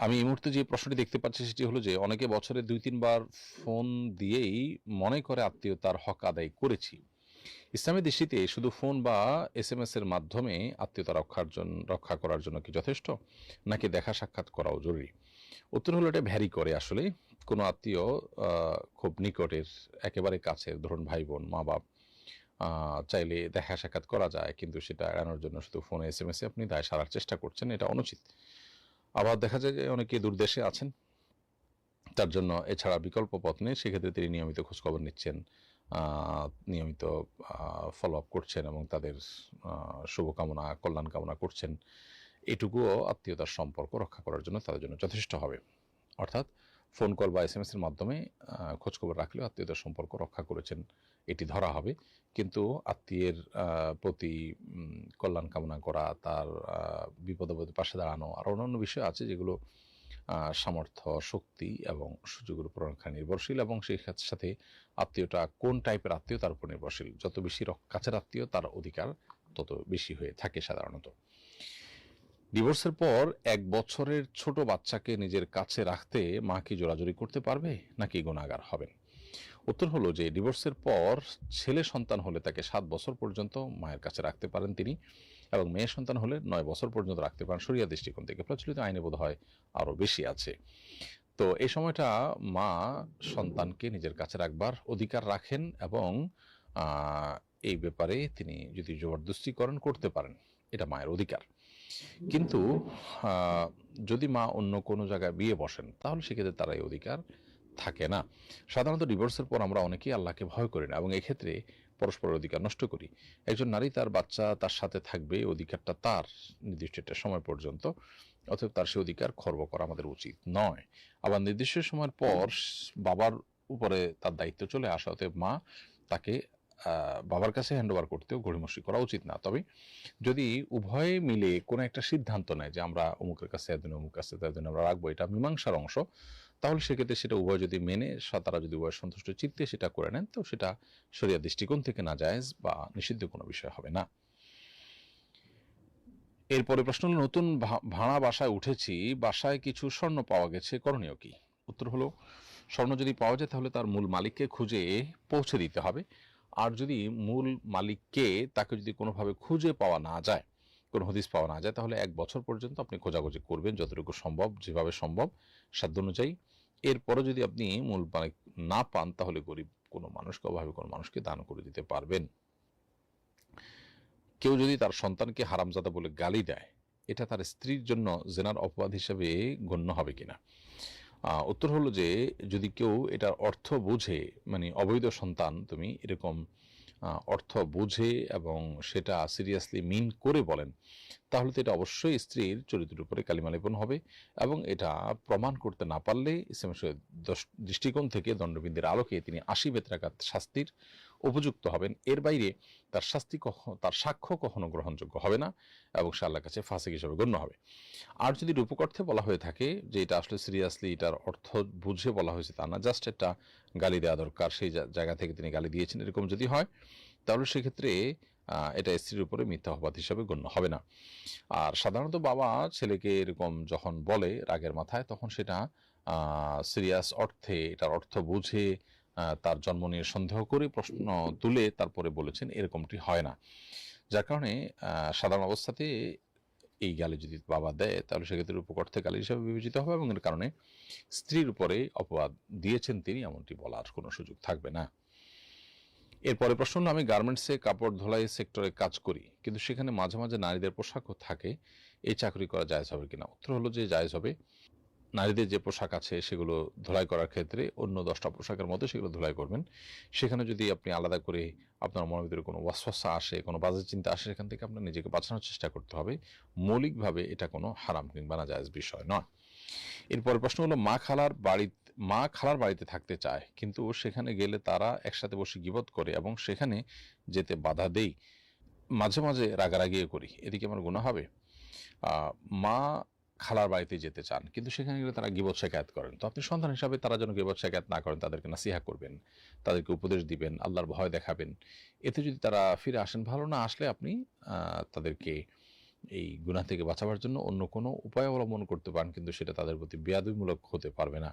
আমি এই মুহূর্তে যে প্রশ্নটি দেখতে পাচ্ছি সেটি হলো যে অনেকে বছরে ২-৩ বার ফোন দিয়েই মনে করে আত্মীয়তার হক আদায় করেছি। ইসলামের দৃষ্টিতে শুধু ফোন বা এসএমএস এর মাধ্যমে আত্মীয়তা রক্ষা করার জন্য কি যথেষ্ট? নাকি দেখা সাক্ষাৎ করাও জরুরি? উত্তর হলো এটা ভ্যারি করে আসলে। কোনো আত্মীয় খুব নিকটের, একেবারে কাছের, ধরুন ভাই-বোন, মা-বাপ চাইলে দেখা সাক্ষাৎ করা যায়, কিন্তু সেটা এড়ানোর জন্য শুধু ফোনে এসএমএস এ আপনি দায় সারার চেষ্টা করছেন, এটা অনুচিত। আবার দেখা যায় যে অনেকে দূরদেশে আছেন, তার জন্য এছাড়া বিকল্প পথ নেই। সেক্ষেত্রে তিনি নিয়মিত খোঁজখবর নিচ্ছেন, নিয়মিত ফলো আপ করছেন এবং তাদের শুভকামনা, কল্যাণ কামনা করছেন। এটুকুও আত্মীয়তার সম্পর্ক রক্ষা করার জন্য তাদের জন্য যথেষ্ট হবে। অর্থাৎ ফোন কল বা এসএমএস এর মাধ্যমে খোঁজখবর রাখলেও আত্মীয়তার সম্পর্ক রক্ষা করেছেন, এটি ধরা হবে। কিন্তু আত্মীয়ের প্রতি কল্যাণ কামনা করা, তার বিপদে পাশে দাঁড়ানো, আর অন্যান্য বিষয় আছে যেগুলো সামর্থ্য, শক্তি এবং সুযোগের উপর অনেকখানি নির্ভরশীল, এবং সেই সাথে আত্মীয়টা কোন টাইপের আত্মীয় তার উপর নির্ভরশীল। যত বেশি কাছের আত্মীয়, তার অধিকার তত বেশি হয়ে থাকে সাধারণত। ডিভোর্সের পর ১ বছরের ছোট বাচ্চাকে নিজের কাছে রাখতে মা কি জোরাজুরি করতে পারবে, নাকি গুনাহগার হবেন? উত্তর হলো যে ডিভোর্সের পর ছেলে সন্তান হলে তাকে ৭ বছর পর্যন্ত মায়ের কাছে রাখতে পারেন তিনি, এবং মেয়ে সন্তান হলে ৯ বছর পর্যন্ত রাখতে পারেন শরিয়া দৃষ্টিকোণ থেকে। প্রচলিত আইনে বোধহয় আরও বেশি আছে। তো এই সময়টা মা সন্তানকে নিজের কাছে রাখবার অধিকার রাখেন, এবং এই ব্যাপারে তিনি যদি জবরদস্তি করেন, করতে পারেন। এটা মায়ের অধিকার। কিন্তু যদি মা অন্য কোনো জায়গায় বিয়ে বসেন, তাহলে সেক্ষেত্রে তার এই অধিকার থাকে না। সাধারণত ডিভোর্সের পর আমরা অনেকেই আল্লাহকে ভয় করি না, এবং এক্ষেত্রে পরস্পরের অধিকার নষ্ট করি। একজন নারী তার বাচ্চা তার সাথে থাকবে, অধিকারটা তার নির্দিষ্ট একটা সময় পর্যন্ত, অতএব তার সে অধিকার খর্ব করা আমাদের উচিত নয়। আবার নির্দিষ্ট সময়ের পর বাবার উপরে তার দায়িত্ব চলে আসা, অতএব মা তাকে বাবার কাছে হ্যান্ডওভার করতেও গড়িমসি করা উচিত না। তবে যদি উভয়ে মিলে কোনো একটা সিদ্ধান্ত নেয় যে আমরা অমুকের কাছে এতদিন, অমুক কাছে এতদিন আমরা রাখবো, এটা মীমাংসার অংশ, তাহলে সেক্ষেত্রে সেটা উভয় যদি মেনে, তারা যদি উভয় সন্তুষ্ট চিত্তে সেটা করে নেন, তো সেটা শরিয়া দৃষ্টিকোণ থেকে নাজায়েজ বা নিষিদ্ধ কোনো বিষয় হবে না। এরপরে প্রশ্ন হলো, নতুন ভাড়া বাসায় উঠেছি, বাসায় কিছু স্বর্ণ পাওয়া গেছে, করণীয় কি? উত্তর হলো, স্বর্ণ যদি পাওয়া যায় তাহলে তার মূল মালিককে খুঁজে পৌঁছে দিতে হবে। আর যদি মূল মালিককে, তাকে যদি কোনোভাবে খুঁজে পাওয়া না যায়, কোনো হদিস পাওয়া না যায়, তাহলে ১ বছর পর্যন্ত আপনি খোঁজাখুঁজি করবেন যতটুকু সম্ভব, যেভাবে সম্ভব সাধ্য অনুযায়ী। এরপরে যদি আপনি মূল মালিক না পান, তাহলে গরিব কোনো মানুষকে, অভাবী কোনো মানুষকে দান করে দিতে পারবেন। কেউ যদি তার সন্তানকে হারামজাদা বলে গালি দেয়, এটা তার স্ত্রীর জন্য জেনার অপবাদ হিসেবে গণ্য হবে কিনা? উত্তর হলো যে যদি কেউ এটার অর্থ বুঝে, মানে অবৈধ সন্তান তুমি এরকম অর্থ বুঝে এবং সেটা সিরিয়াসলি মিন করে বলেন, তাহলে তো এটা অবশ্যই স্ত্রীর চরিত্রের উপরে কালিমা লেপন হবে, এবং এটা প্রমাণ করতে না পারলে ইসলামের দৃষ্টিকোণ থেকে দণ্ডবিধির আলোকে তিনি ৮০ বেত্রাঘাত শাস্তির উপযুক্ত হবেন। এর বাইরে তার সাক্ষ্য কখনো গ্রহণযোগ্য হবে না, এবং সে আল্লাহর কাছে ফাসিক হিসেবে গণ্য হবে। আর যদি রূপক অর্থে বলা হয়ে থাকে যে এটা আসলে সিরিয়াসলি এটার অর্থ বুঝে বলা হয়েছে তা না, জাস্ট একটা গালি দেওয়া দরকার, সেই জায়গা থেকে তিনি গালি দিয়েছেন, এরকম যদি হয়, তাহলে সেক্ষেত্রে এটা স্ত্রীর উপরে মিথ্যা অপবাদ হিসাবে গণ্য হবে না। আর সাধারণত বাবা ছেলেকে এরকম যখন বলে রাগের মাথায়, তখন সেটা সিরিয়াস অর্থে, এটার অর্থ বুঝে, তার জন্ম নিয়ে সন্দেহ করে প্রশ্ন তুলে তারপরে বলেছেন, এরকমটি হয় না। যার কারণে সাধারণ অবস্থাতে এই গালি যদি বাবা দেয়, তাহলে সেক্ষেত্রে রূপক অর্থে গালি হিসাবে বিবেচিত হবে, এবং এর কারণে স্ত্রীর উপরে অপবাদ দিয়েছেন তিনি এমনটি বলার কোনো সুযোগ থাকবে না। এরপরে প্রশ্ন হলো, আমি গার্মেন্টসে কাপড় ধোলাই সেক্টরে কাজ করি, কিন্তু সেখানে মাঝে মাঝে নারীদের পোশাকও থাকে, এই চাকরি করা জায়েজ হবে কিনা? উত্তর হলো যে জায়েজ হবে। নারীদের যে পোশাক আছে সেগুলো ধোলাই করার ক্ষেত্রে অন্য 10টা পোশাকের মধ্যে সেগুলো ধোলাই করবেন। সেখানে যদি আপনি আলাদা করে আপনার মনের ভিতরে কোনো ওয়াসওয়াসা আসে, কোনো বাজে চিন্তা আসে, সেখান থেকে আপনার নিজেকে বাঁচানোর চেষ্টা করতে হবে। মৌলিকভাবে এটা কোনো হারাম কিংবা নাজায়েজ বিষয় নয়। এরপর প্রশ্ন হলো, মা খালার বাড়িতে থাকতে চায়, কিন্তু সেখানে গেলে তারা একসাথে বসে গীবত করে এবং সেখানে যেতে বাধা দেই, মাঝে মাঝে রাগারাগিও করি, এদিকে আমার গুনাহ হবে? মা খালার বাড়িতে যেতে চান, কিন্তু সেখানে গেলে তারা গীবত শেখায়াত করেন, তো আপনি সন্তান হিসাবে তারা যেন গীবত শেখায়াত না করেন, তাদেরকে নাসিহা করবেন, তাদেরকে উপদেশ দিবেন, আল্লাহর ভয় দেখাবেন। এতে যদি তারা ফিরে আসেন, ভালো না আসলে আপনি তাদেরকে এই গুনাহ থেকে বাঁচাবার জন্য অন্য কোনো উপায় অবলম্বন করতে পারেন, কিন্তু সেটা তাদের প্রতি বেয়াদবিমূলক হতে পারবে না।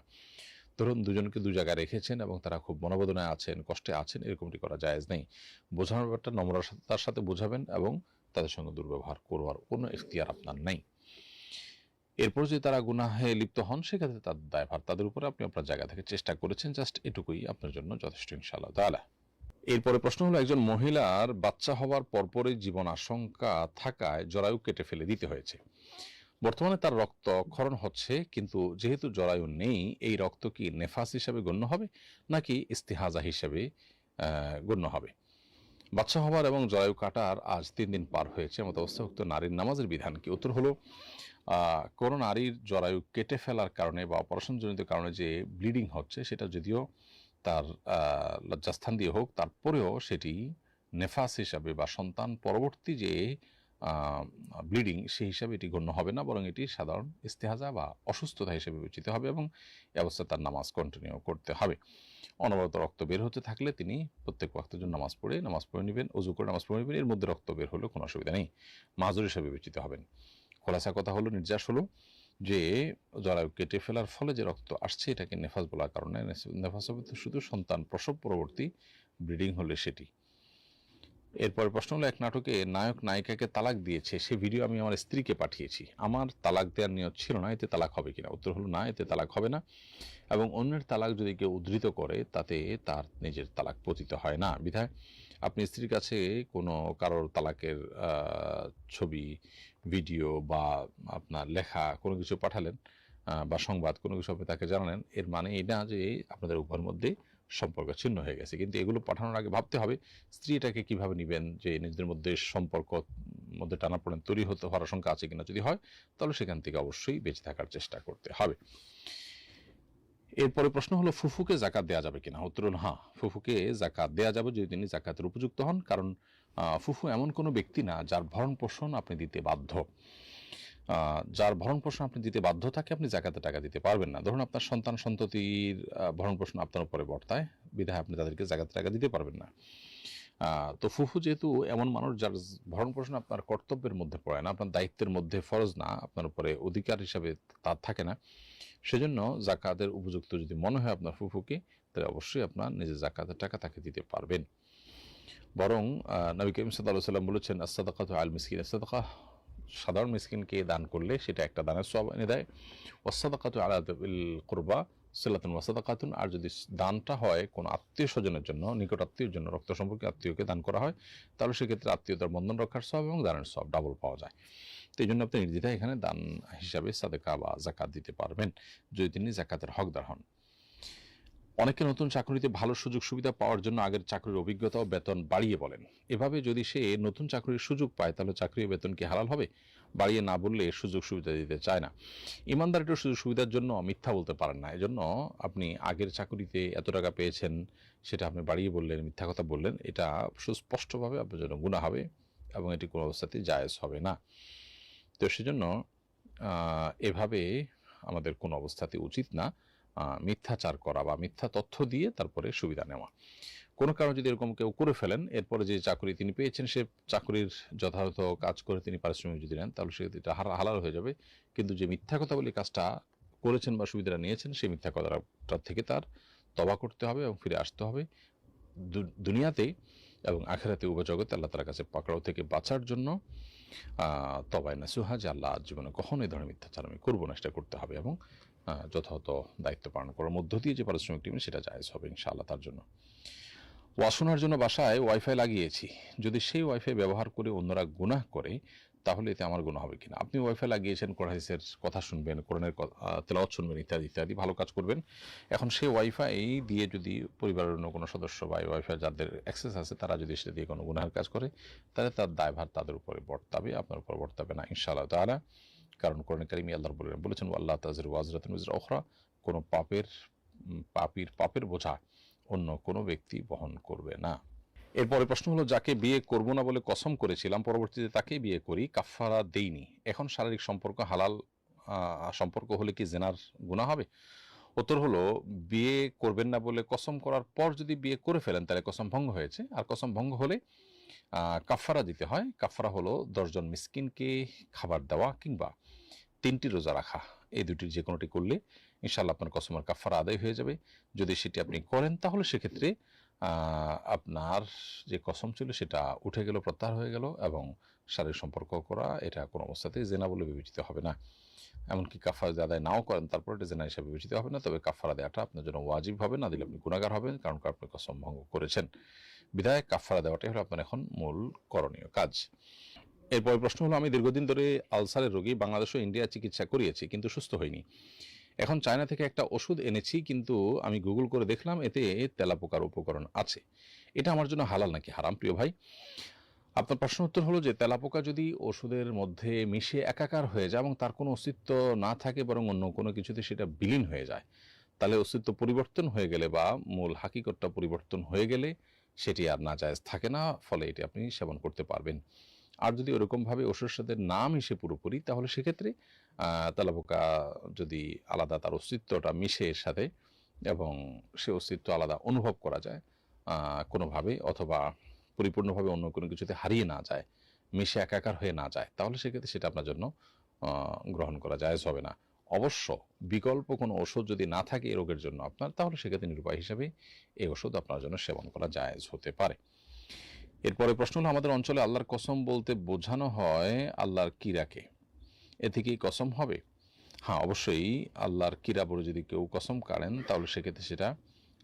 ধরুন দুজনকে দু জায়গায় রেখেছেন এবং তারা খুব মনোবেদনায় আছেন, কষ্টে আছেন, এরকমটি করা জায়েজ নেই। বোঝানোর ব্যাপারটা নম্রতার সাথে বোঝাবেন এবং তাদের সঙ্গে দুর্ব্যবহার করবার কোনো ইখতিয়ার আপনার নেই। এরপর যদি তারা গুনাহে লিপ্ত হন, সেক্ষেত্রে তাদের দায়ভার তাদের উপরে, আপনি আপনার জায়গা থেকে চেষ্টা করেছেন, জাস্ট এটুকুই আপনার জন্য যথেষ্ট ইনশাআল্লাহ তাআলা। এরপরে প্রশ্ন হলো, একজন মহিলার বাচ্চা হওয়ার পরপরই জীবন আশঙ্কা থাকায় জরায়ু কেটে ফেলে দিতে হয়েছে। বর্তমানে তার রক্ত ক্ষরণ হচ্ছে, কিন্তু যেহেতু জরায়ু নেই, এই রক্ত কি নেফাস হিসাবে গণ্য হবে নাকি ইস্তিহাজা হিসাবে গণ্য হবে? বাচ্চা হওয়ার এবং জরায়ু কাটার আজ 3 দিন পার হয়েছে, এমত অবস্থাভুক্ত নারীর নামাজের বিধান কি? উত্তর হলো, কোনো নারীর জরায়ু কেটে ফেলার কারণে বা অপারেশনজনিত কারণে যে ব্লিডিং হচ্ছে, সেটা যদিও তার লজ্জাস্থান দিয়ে হোক, তারপরেও সেটি নেফাস হিসাবে বা সন্তান পরবর্তী যে ব্লিডিং, সেই হিসাবে এটি গণ্য হবে না, বরং এটি সাধারণ ইস্তেহাজা বা অসুস্থতা হিসেবে বিবেচিত হবে এবং এ অবস্থায় তার নামাজ কন্টিনিউ করতে হবে। অনবরত রক্ত বের হতে থাকলে তিনি প্রত্যেক ওয়াক্তের জন্য নামাজ পড়ে নেবেন, উজু করে নামাজ পড়ে নেবেন। এর মধ্যে রক্ত বের হলেও কোনো অসুবিধা নেই, মাযুর হিসেবে বিবেচিত হবেন। খোলাসা কথা হলো, নির্যাস হলো যে জরায়ু কেটে ফেলার ফলে যে রক্ত আসছে, এটাকে নেফাস বলার কারণে, নেফাস হবে তো শুধু সন্তান প্রসব পরবর্তী ব্লিডিং হলে সেটি। এরপরে প্রশ্ন হলো, এক নাটকে নায়ক নায়িকাকে তালাক দিয়েছে, সে ভিডিও আমি আমার স্ত্রীকে পাঠিয়েছি, আমার তালাক দেওয়ার নিয়ত ছিল না, এতে তালাক হবে কিনা? উত্তর হলো, না, এতে তালাক হবে না। এবং অন্যের তালাক যদি কেউ উদ্ধৃত করে, তাতে তার নিজের তালাক পতিত হয় না। বিধায় আপনি স্ত্রীর কাছে কোনো কারোর তালাকের ছবি, ভিডিও বা আপনার লেখা কোনো কিছু পাঠালেন বা সংবাদ কোনো কিছু আপনি তাকে জানালেন, এর মানে এই না যে আপনাদের উভয়ের মধ্যে সম্পর্ক ছিন্ন হয়ে গেছে। কিন্তু এগুলো পাঠানোর আগে ভাবতে হবে স্ত্রী এটাকে কিভাবে নেবেন, যে নিজেদের মধ্যে সম্পর্ক মধ্যে টানাপোড়েন তৈরি হওয়ার আশঙ্কা আছে কিনা। যদি হয়, তাহলে সেখান থেকে অবশ্যই বেঁচে থাকার চেষ্টা করতে হবে। এরপরে প্রশ্ন হলো, ফুফুকে জাকাত দেওয়া যাবে কিনা? উত্তর হলো, হ্যাঁ, ফুফুকে জাকাত দেওয়া যাবে যদি তিনি জাকাতের উপযুক্ত হন। কারণ ফুফু এমন কোনো ব্যক্তি না যার ভরণ পোষণ আপনি দিতে বাধ্য। যার ভরণ পোষণ আপনি দিতে বাধ্য থাকে, আপনি জাকাতের টাকা দিতে পারবেন না। ধরুন আপনার সন্তান সন্ততির ভরণ পোষণ আপনার উপরে বর্তায়, বিধায় আপনি তাদেরকে জাকাতের টাকা দিতে পারবেন না। তো ফুফু যেহেতু এমন মানুষ যার ভরণ পোষণ আপনার কর্তব্যের মধ্যে পড়ে না, আপনার দায়িত্বের মধ্যে, ফরজ না, আপনার উপরে অধিকার হিসাবে তার থাকে না, সেজন্য জাকাতের উপযুক্ত যদি মনে হয় আপনার ফুফুকে, তাহলে অবশ্যই আপনার নিজের জাকাতের টাকা তাকে দিতে পারবেন। বরং নবী করিম সাল্লাল্লাহু আলাইহি ওয়াসাল্লাম বলেছেন, আস-সাদাকাতু আল মিসকিন, সাদাকা সাধারণ মিসকিনকে দান করলে সেটা একটা দানের সওয়াব এনে দেয়। ওয়াস-সাদাকাতু আলা যিল কুরবা সিলাতুন ওয়া সাদাকাতুন, আর যদি দানটা হয় কোনো আত্মীয় স্বজনের জন্য, নিকট আত্মীয়ের জন্য, রক্ত সম্পর্কে আত্মীয়কে দান করা হয়, তাহলে সেক্ষেত্রে আত্মীয়তার বন্ধন রক্ষার সওয়াব এবং দানের সওয়াব ডাবল পাওয়া যায়। তো এই জন্য আপনি নির্দ্বিধায় এখানে দান হিসাবে সাদেকা বা জাকাত দিতে পারবেন, যদি তিনি জাকাতের হকদার হন। অনেকে নতুন চাকরিতে ভালো সুযোগ সুবিধা পাওয়ার জন্য আগের চাকরির অভিজ্ঞতা ও বেতন বাড়িয়ে বলেন। এভাবে যদি সে নতুন চাকরির সুযোগ পায়, তাহলে চাকরি ও বেতন কি হালাল হবে? বাড়িয়ে না বললে সুযোগ সুবিধা দিতে চায় না। ইমানদার একটু সুযোগ সুবিধার জন্য মিথ্যা বলতে পারেন না। এজন্য আপনি আগের চাকরিতে এত টাকা পেয়েছেন, সেটা আপনি বাড়িয়ে বললেন, মিথ্যা কথা বললেন, এটা সুস্পষ্টভাবে আপনার জন্য গুনাহ হবে এবং এটি কোনো অবস্থাতেই জায়েজ হবে না। তো সেজন্য এভাবে আমাদের কোনো অবস্থাতে উচিত না মিথ্যাচার করা বা মিথ্যা তথ্য দিয়ে তারপরে সুবিধা নেওয়া। কোনো কারণে যদি এরকম কেউ করে ফেলেন, এরপরে যে চাকরি তিনি পেয়েছেন, সে চাকরির যথাযথ কাজ করে তিনি পারিশ্রমিক যদি নেন, তাহলে সেটা হালাল হয়ে যাবে। কিন্তু যে মিথ্যা কথা বলে কাজটা করেছেন বা সুবিধাটা নিয়েছেন, সেই মিথ্যা কথাটা থেকে তার তওবা করতে হবে এবং ফিরে আসতে হবে। দুনিয়াতে এবং আখিরাতে উভয় জগতে আল্লাহ তাআলার কাছে পাকড়াও থেকে বাঁচার জন্য তওবায়ে নাসুহা, যে আল্লাহ জীবনে কখনো এই ধরনের মিথ্যাচার আমি করবো না, সেটা করতে হবে এবং যথাযথ দায়িত্ব পালন করার মধ্য দিয়ে যে পারিশ্রমিক নেবেন, সেটা জায়েজ হবে ইনশাআল্লাহ তার জন্য। ওয়াশোনার জন্য বাসায় ওয়াইফাই লাগিয়েছি, যদি সেই ওয়াইফাই ব্যবহার করে অন্যরা গুনাহ করে, তাহলে এতে আমার গুনাহ হবে কিনা? আপনি ওয়াইফাই লাগিয়েছেন, কোরআন হাদিসের কথা শুনবেন, কোরআনের তেলাওয়াত শুনবেন, ইত্যাদি ইত্যাদি, ভালো কাজ করবেন। এখন সেই ওয়াইফাই দিয়ে যদি পরিবারের অন্য কোনো সদস্য বা ওয়াইফাই যাদের অ্যাক্সেস আছে, তারা যদি সেটা দিয়ে কোনো গুনাহের কাজ করে, তাহলে তার দায়ভার তাদের উপরে বর্তাবে, আপনার উপর বর্তাবে না ইনশাআল্লাহ তাআলা। কারণ কোরআন কারীমে আল্লাহ বলেছেন, ওয়াল্লাহু তাযিরু ওয়াজরাতুন উযরা উখরা, কোনো পাপের বোঝা অন্য কোনো ব্যক্তি বহন করবে না। এরপরে প্রশ্ন হলো, যাকে বিয়ে করব না বলে কসম করেছিলাম, পরবর্তীতে তাকেই বিয়ে করি, কাফফারা দেইনি, এখন শারীরিক সম্পর্ক হালাল সম্পর্ক হলে কি জিনার গুনাহ হবে? উত্তর হলো, বিয়ে করবেন না বলে কসম করার পর যদি বিয়ে করে ফেলেন, তাহলে কসম ভঙ্গ হয়েছে। আর কসম ভঙ্গ হলে কাফফারা দিতে হয়। কাফফারা হলো ১০ জন মিসকিনকে খাবার দেওয়া কিংবা ৩টি রোজা রাখা। এই ২টির যেকোনোটি করলে ইনশাআল্লাহ আপনার কসমের কাফফারা আদায় হয়ে যাবে। যদি সেটি আপনি করেন তাহলে সেক্ষেত্রে আপনার যে কসম ছিল সেটা উঠে গেল, প্রত্যাহার হয়ে গেল এবং শারীরিক সম্পর্ক করা এটা কোনো অবস্থাতেই জেনা বলে বিবেচিত হবে না। এমনকি কাফারা যদি আদায় নাও করেন তারপর এটা জেনা হিসাবে বিবেচিত হবে না। তবে কাফারা দেওয়াটা আপনার জন্য ওয়াজিব হবে, না দিলে আপনি গুনাহগার হবেন, কারণ আপনি কসম ভঙ্গ করেছেন। বিধায় কাফারা দেওয়াটাই হলো আপনার এখন মূল করণীয় কাজ। এরপরে প্রশ্ন হলো, আমি দীর্ঘদিন ধরে আলসারের রোগী, বাংলাদেশ ও ইন্ডিয়া চিকিৎসা করিয়েছি কিন্তু সুস্থ হয়নি। এখন চায়না থেকে একটা ওষুধ এনেছি, কিন্তু আমি গুগল করে দেখলাম এতে তেলাপোকার উপকরণ আছে। এটা আমার জন্য হালাল নাকি হারাম? প্রিয় ভাই, আপনার প্রশ্ন উত্তর হলো যে তেলাপোকা যদি ওষুধের মধ্যে মিশে একাকার হয়ে যায় এবং তার কোনো অস্তিত্ব না থাকে, বরং অন্য কোনো কিছুতে সেটা বিলীন হয়ে যায়, তাহলে অস্তিত্ব পরিবর্তন হয়ে গেলে বা মূল হাকিকতটা পরিবর্তন হয়ে গেলে সেটি আর নাজায়েজ থাকে না, ফলে এটি আপনি সেবন করতে পারবেন। আর যদি ওরকমভাবে ওষুধের সাথে না মিশে পুরোপুরি, তাহলে সেক্ষেত্রে তেলাপোকা যদি আলাদা, তার অস্তিত্বটা মিশে এর সাথে এবং সে অস্তিত্ব আলাদা অনুভব করা যায় কোনোভাবে, অথবা পরিপূর্ণভাবে অন্য কোনো কিছুতে হারিয়ে না যায়, মিশে একাকার হয়ে না যায়, তাহলে সেক্ষেত্রে সেটা আপনার জন্য গ্রহণ করা জায়েজ হবে না। অবশ্য বিকল্প কোনো ওষুধ যদি না থাকে এই রোগের জন্য আপনার, তাহলে সেক্ষেত্রে নিরুপায় হিসেবে এই ওষুধ আপনার জন্য সেবন করা জায়েজ হতে পারে। এরপরে প্রশ্ন হলো, আমাদের অঞ্চলে আল্লাহর কসম বলতে বোঝানো হয় আল্লাহর কিরাকে, এ থেকেই কসম হবে? হ্যাঁ, অবশ্যই আল্লাহর কিরা বলে যদি কেউ কসম কাড়েন তাহলে সেক্ষেত্রে সেটা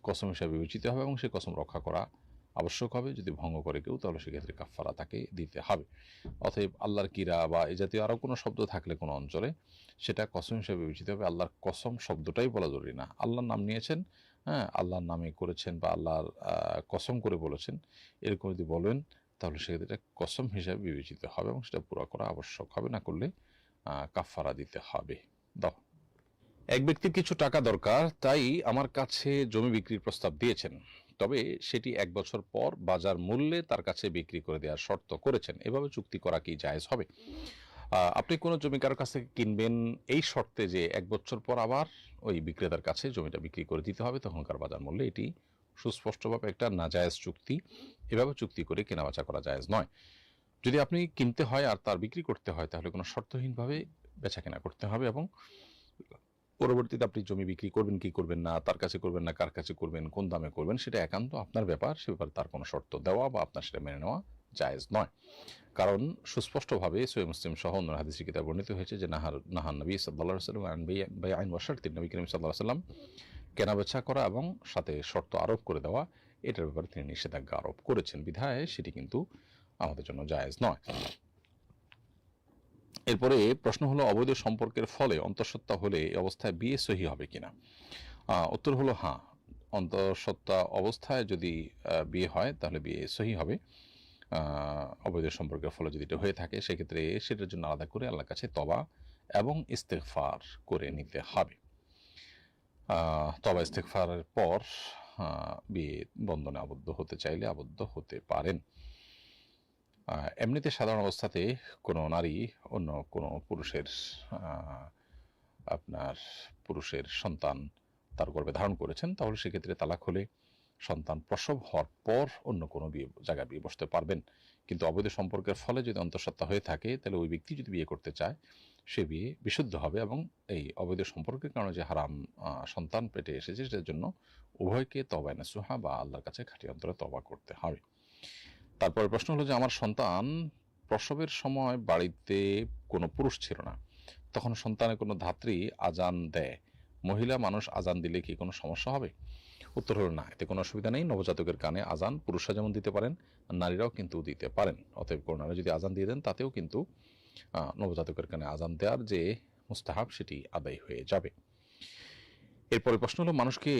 কসম হিসাবে বিবেচিত হবে এবং সে কসম রক্ষা করা আবশ্যক হবে। যদি ভঙ্গ করে কেউ, তাহলে সেক্ষেত্রে কাফফারা তাকে দিতে হবে। অতএব আল্লাহর কিরা বা এই জাতীয় আরও কোনো শব্দ থাকলে কোনো অঞ্চলে, সেটা কসম হিসাবে বিবেচিত হবে। আল্লাহর কসম শব্দটাই বলা জরুরি না। আল্লাহর নাম নিয়েছেন, হ্যাঁ, আল্লাহর নামে করেছেন বা আল্লাহর কসম করে বলেছেন, এরকম যদি বলেন তাহলে সেক্ষেত্রে এটা কসম হিসাবে বিবেচিত হবে এবং সেটা পুরা করা আবশ্যক হবে, না করলে কাফফারা দিতে হবে। দাও। এক ব্যক্তির কিছু টাকা দরকার, তাই আমার কাছে জমি বিক্রির প্রস্তাব দিয়েছেন, তবে সেটি ১ বছর পর বাজার মূল্যে তার কাছে বিক্রি করে দেওয়ার শর্ত করেছেন। এভাবে চুক্তি করা কি জায়েজ হবে? আপনি কোনো জমি কারোর কাছ থেকে কিনবেন এই শর্তে যে ১ বছর পর আবার ওই বিক্রেতার কাছে জমিটা বিক্রি করে দিতে হবে তখনকার বাজার মূল্যে, এটি সুস্পষ্টভাবে একটা নাজায়েজ চুক্তি। এভাবে চুক্তি করে কেনাবেচা করা জায়েজ নয়। যদি আপনি কিনতে হয় আর তার বিক্রি করতে হয়, তাহলে কোনো শর্তহীনভাবে বেচাকেনা করতে হবে এবং পরবর্তীতে আপনি জমি বিক্রি করবেন কি করবেন না, তার কাছে করবেন না কার কাছে করবেন, কোন দামে করবেন, সেটা একান্ত আপনার ব্যাপার। সে ব্যাপারে তার কোনো শর্ত দেওয়া বা আপনার সেটা মেনে নেওয়া জায়েজ নয়। কারণ সুস্পষ্টভাবে সহিহ মুসলিম সহ অন্য হাদিসের কিতাবে বর্ণিত হয়েছে যে নাহান নবী সাল্লাল্লাহু আলাইহি ওয়াসাল্লাম আন বাইআইন ওয়া শারতিন, নবী করিম সাল্লাল্লাহু আলাইহি ওয়াসাল্লাম কেনাবেচা করা এবং সাথে শর্ত আরোপ করে দেওয়া, এটার ব্যাপারে তিনি নিষেধাজ্ঞা আরোপ করেছেন। বিধায় সেটি কিন্তু আমাদের জন্য জায়েজ নয়। এরপরে প্রশ্ন হলো, অবৈধ সম্পর্কের ফলে অন্তঃসত্ত্বা হলে এই অবস্থায় বিয়ে সহি হবে কিনা? উত্তর হলো হ্যাঁ, অন্তঃসত্ত্বা অবস্থায় যদি বিয়ে হয় তাহলে বিয়ে সহি হবে। অবৈধ সম্পর্কের ফলে যদি এটা হয়ে থাকে সেক্ষেত্রে সেটার জন্য আলাদা করে আল্লাহর কাছে তওবা এবং ইস্তেগফার করে নিতে হবে। তওবা ইস্তেগফারের পর বিয়ে বন্ধনে আবদ্ধ হতে চাইলে আবদ্ধ হতে পারেন। এমনিতে সাধারণ অবস্থাতে কোনো নারী অন্য কোনো পুরুষের সন্তান তার গর্ভে ধারণ করেছেন, তাহলে সেক্ষেত্রে তালাক হলে সন্তান প্রসব হওয়ার পর অন্য কোনো জায়গায় বিয়ে বসতে পারবেন। কিন্তু অবৈধ সম্পর্কের ফলে যদি অন্তঃসত্ত্বা হয়ে থাকে, তাহলে ওই ব্যক্তি যদি বিয়ে করতে চায় সে বিয়ে বিশুদ্ধ হবে এবং এই অবৈধ সম্পর্কের কারণে যে হারাম সন্তান পেটে এসেছে সেটার জন্য উভয়কে তওবা নাসুহা বা আল্লাহর কাছে খাঁটি অন্তরে তওবা করতে হবে। তারপরে প্রশ্ন হলো যে, আমার সন্তান প্রসবের সময় বাড়িতে কোনো পুরুষ ছিল না, তখন সন্তানের কোনো ধাত্রী আজান দেয়, মহিলা মানুষ আজান দিলে কি কোনো সমস্যা হবে? উত্তর হলো না, এতে কোনো অসুবিধা নেই। নবজাতকের কানে আজান পুরুষরা যেমন দিতে পারেন, নারীরাও কিন্তু দিতে পারেন। অতএব কোনো নারী যদি আজান দিয়ে দেন তাতেও কিন্তু নবজাতকের কানে আজান দেওয়ার যে মুস্তাহাব সেটি আদায় হয়ে যাবে। এরপরে প্রশ্ন হলো, মানুষকে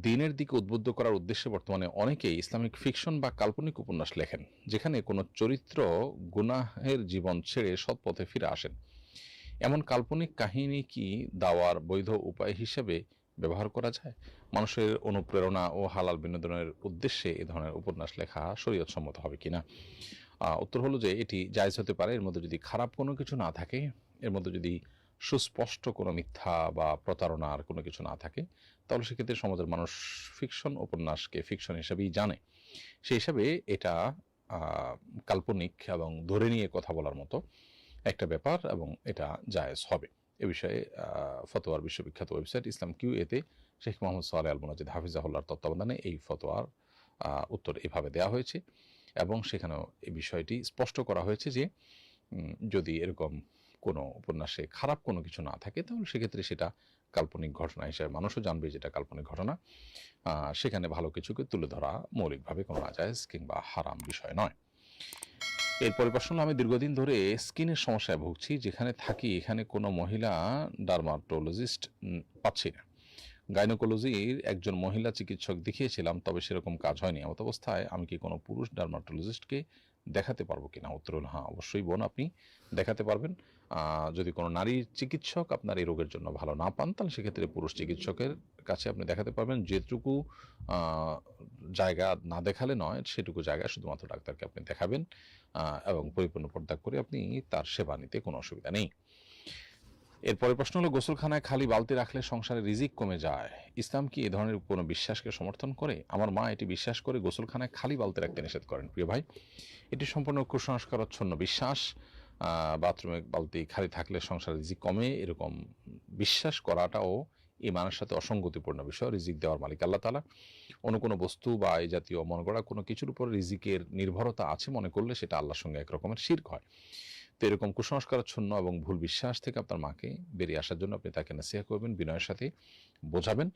দিনের দিকে উদ্বুদ্ধ করার উদ্দেশ্যে বর্তমানে অনেকেই ইসলামিক ফিকশন বা কাল্পনিক উপন্যাস লেখেন, যেখানে কোনো চরিত্র গুনাহের জীবন ছেড়ে সৎ পথে ফিরে আসেন। এমন কাল্পনিক কাহিনী কি দাওয়ার বৈধ উপায় হিসেবে ব্যবহার করা যায়? মানুষের অনুপ্রেরণা ও হালাল বিনোদনের উদ্দেশ্যে এ ধরনের উপন্যাস লেখা শরীয়তসম্মত হবে কিনা? উত্তর হলো যে এটি জায়েজ হতে পারে, এর মধ্যে যদি খারাপ কোনো কিছু না থাকে, এর মধ্যে যদি সুস্পষ্ট কোনো মিথ্যা বা প্রতারণার কোনো কিছু না থাকে, তাহলে সেক্ষেত্রে সমাজের মানুষ ফিকশন উপন্যাসকে ফিকশন হিসেবেই জানে। সেই হিসাবে এটা কাল্পনিক এবং ধরে নিয়ে কথা বলার মতো একটা ব্যাপার এবং এটা জায়েজ হবে। এ বিষয়ে ফতোয়ার বিশ্ববিখ্যাত ওয়েবসাইট ইসলাম কিউ এতে শেখ মোহাম্মদ সোহালে আল মুনাজ্জিদ হাফিজাহুল্লাহর তত্ত্বাবধানে এই ফতোয়ার উত্তর এভাবে দেওয়া হয়েছে এবং সেখানেও এই বিষয়টি স্পষ্ট করা হয়েছে যে যদি এরকম কোনো উপন্যাসে খারাপ কোনো কিছু না থাকে তাহলে সেক্ষেত্রে সেটা কাল্পনিক ঘটনা হিসেবে মানুষও জানবে যেটা কাল্পনিক ঘটনা। সেখানে ভালো কিছুকে তুলে ধরা মৌলিকভাবে কোনো নাজায়েজ কিংবা হারাম বিষয় নয়। এরপরে প্রশ্ন হলো, আমি দীর্ঘদিন ধরে স্কিনের সমস্যায় ভুগছি, যেখানে থাকি এখানে কোনো মহিলা ডার্মাটোলজিস্ট পাচ্ছি না। গাইনোকোলজির একজন মহিলা চিকিৎসক দেখিয়েছিলাম, তবে সেরকম কাজ হয়নি। এমত অবস্থায় আমি কি কোনো পুরুষ ডার্মাটোলজিস্টকে দেখাতে পারবো কিনা? উত্তর হলো হ্যাঁ, অবশ্যই বোন, আপনি দেখাতে পারবেন। যদি কোনো নারী চিকিৎসক আপনার এই রোগের জন্য ভালো না পান, তাহলে সেক্ষেত্রে পুরুষ চিকিৎসকের কাছে আপনি দেখাতে পারবেন। যেটুকু জায়গা না দেখালে নয়, সেটুকু জায়গায় শুধুমাত্র ডাক্তারকে আপনি দেখাবেন এবং পরিপূর্ণ পর্দা করে আপনি তার সেবা নিতে কোনো অসুবিধা নেই। এরপরে প্রশ্ন হলো, গোসলখানায় খালি বালতি রাখলে সংসারে রিজিক কমে যায়, ইসলাম কি এ ধরনের কোনো বিশ্বাসকে সমর্থন করে? আমার মা এটি বিশ্বাস করে গোসলখানায় খালি বালতি রাখতে নিষেধ করেন। প্রিয় ভাই, এটি সম্পূর্ণ কুসংস্কারাচ্ছন্ন বিশ্বাস। বাথরুমে বালতি খালি থাকলে সংসারে রিজিক কমে, এরকম বিশ্বাস করাটাও ঈমানের সাথে অসঙ্গতিপূর্ণ বিষয়। রিজিক দেওয়ার মালিক আল্লাহ তাআলা। অন্য কোনো বস্তু বা এই জাতীয় মন গড়া কোনো কিছুর উপর রিজিকের নির্ভরতা আছে মনে করলে সেটা আল্লাহর সঙ্গে এক রকমের শিরক হয়। তো এরকম কুসংস্কারাচ্ছন্ন এবং ভুল বিশ্বাস থেকে আপনার মাকে বেরিয়ে আসার জন্য আপনি তাকে নাসিহা করবেন, বিনয়ের সাথে বোঝাবেন